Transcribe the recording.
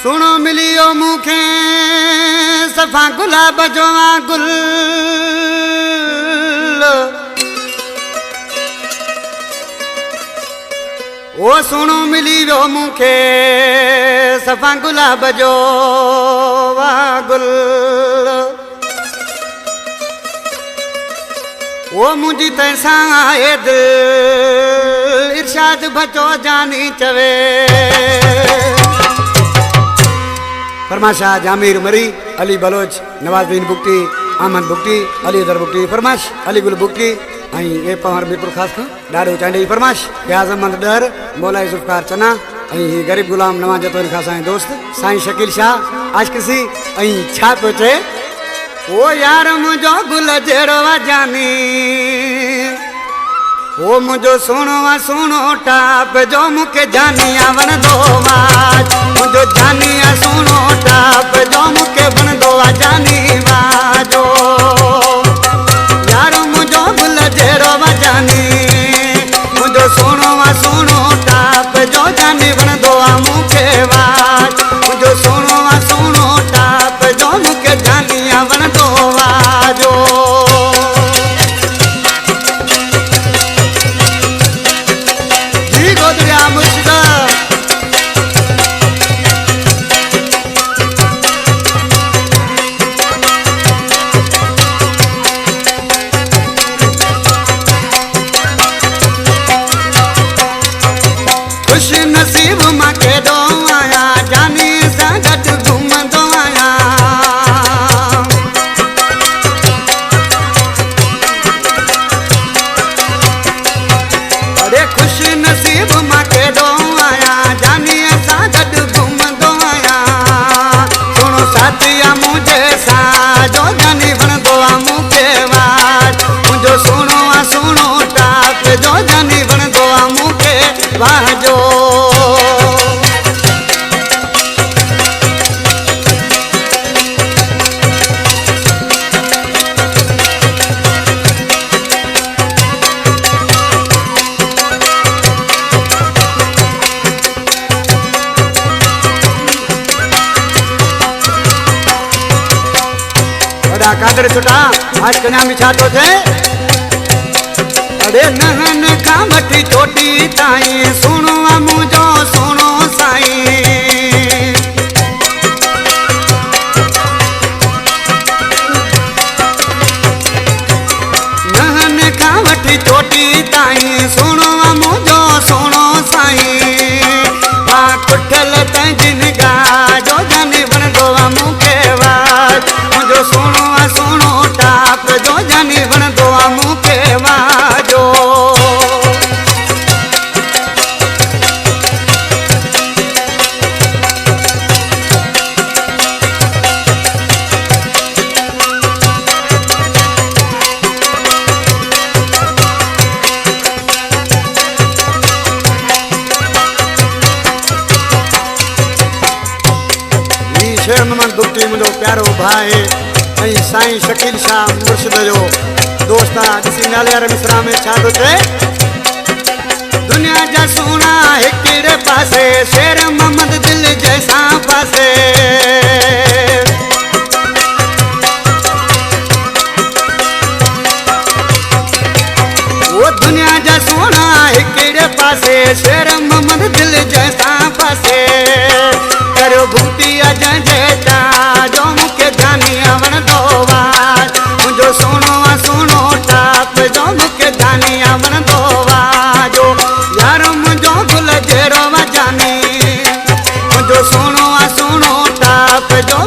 सुनो मिलियो मुखे सफ़ा गुलाब जो गुल ओ सुनो मिलियो मुखे सफ़ा गुलाब जो गुल ओ मुझी तैसा आए दिल इरशाद बचो जानी चवे फरमाशा जामिर मरी अली बलोच नवाजुद्दीन बुक्टी अहमद बुक्टी अली दर बुक्टी फरमाश अली गुल बुक्टी आई ए पवार मीरपुर खास खां ॾाढो चांडे फरमाश ब्याज़ अहमद डर मौला ज़ुल्फ़कार चना आई गरीब गुलाम नवाज जतोरी खां साईं दोस्त साईं शकील शाह आशकिसी आई छा पियो चए ओ यार मुझो गुल जहिड़ो जानी ओ मुझो सुनो टाप जो मुखे जानिया वणंदो वाज मुझो जानिया सुनो टाप जो मुखे वणंदो जानी वाजो यार मुझो गुल जहिड़ो जानी मुझो सुनो टाप जो जानी वणंदो मुखे वाज मुझो सुनो टाप जो मुखे जानिया वणंदो वाजो खुश नसीब मां केॾो आया जानी सां गॾु घुमंदो आया अरे खुश नसीब मां केॾो आया जानी सां गॾु घुमंदो आया सुनो साथिया मुझे साजो जानी वणंदो मूंखे वाज मुंहिंजो सुनो टाप जो जानी वणंदो मूंखे वाजो कादर छुटा आज कन्या में छा तो थे अरे नहन का वठी चोटी ताई सुनो मुझो सुनो साईं नहन का वठी चोटी ताई सुनो मुझो सुनो साईं वा कुठल तंजिन गा जो जानी वणंदो मूंखे वाज मुझो सुनो टाप जो जानी वणंदो मूंखे वाजो शेर मोहम्मद बुक्टी मुझो प्यारो भाई ऐं साईं शकील शाह मुर्शिद जो दोस्त आहे ॾिसी नाले वारे मिसरा में छा थो चए दुनिया जा सोना हिकिड़े पासे शेर मोहम्मद दिल जैसा पासे वो दुनिया जा सोना हिकिड़े पासे शेर मोहम्मद दिल जैसा पासे करो भूती जंहिंजे जो मूंखे जानिया वणंदो वाज मुंहिंजो सुनो टाप जो मूंखे जानिया वणंदो वाजो यार मुंहिंजो गुल जहिड़ो जानी मुंहिंजो सुनो टाप जो